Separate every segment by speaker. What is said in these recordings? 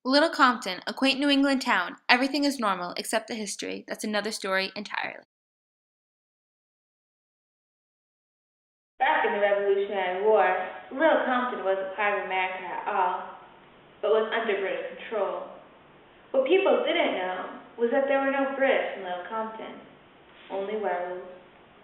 Speaker 1: Little Compton, a quaint New England town. Everything is normal except the history. That's another story entirely.
Speaker 2: Back in the Revolutionary War, Little Compton wasn't part of America at all, but was under British control. What people didn't know was that there were no British in Little Compton, only werewolves.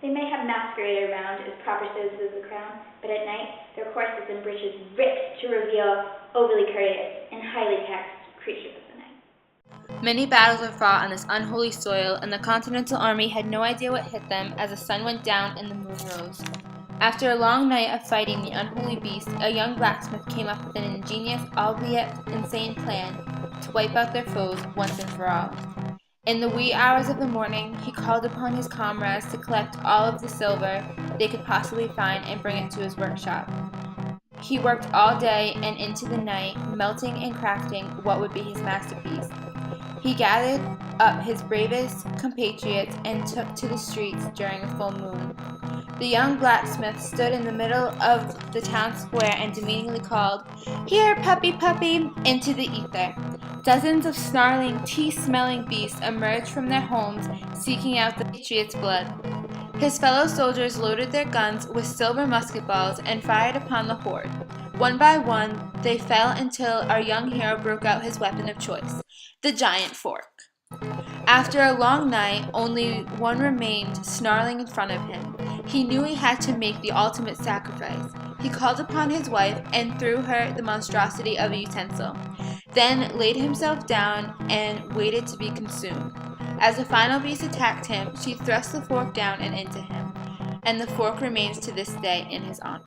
Speaker 3: They may have masqueraded around as proper citizens of the crown, but at night their corsets and breeches ripped to reveal overly courteous and highly taxed creatures of the night.
Speaker 1: Many battles were fought on this unholy soil, and the Continental Army had no idea what hit them as the sun went down and the moon rose. After a long night of fighting the unholy beast, a young blacksmith came up with an ingenious, albeit insane plan to wipe out their foes once and for all. In the wee hours of the morning, he called upon his comrades to collect all of the silver they could possibly find and bring it to his workshop. He worked all day and into the night, melting and crafting what would be his masterpiece. He gathered up his bravest compatriots and took to the streets during a full moon. The young blacksmith stood in the middle of the town square and demeaningly called, "Here, puppy, puppy," into the ether. Dozens of snarling, tea-smelling beasts emerged from their homes, seeking out the patriot's blood. His fellow soldiers loaded their guns with silver musket balls and fired upon the horde. One by one, they fell until our young hero broke out his weapon of choice, the giant fork. After a long night, only one remained snarling in front of him. He knew he had to make the ultimate sacrifice. He called upon his wife and threw her the monstrosity of a utensil, then laid himself down and waited to be consumed. As the final beast attacked him, she thrust the fork down and into him, and the fork remains to this day in his honor.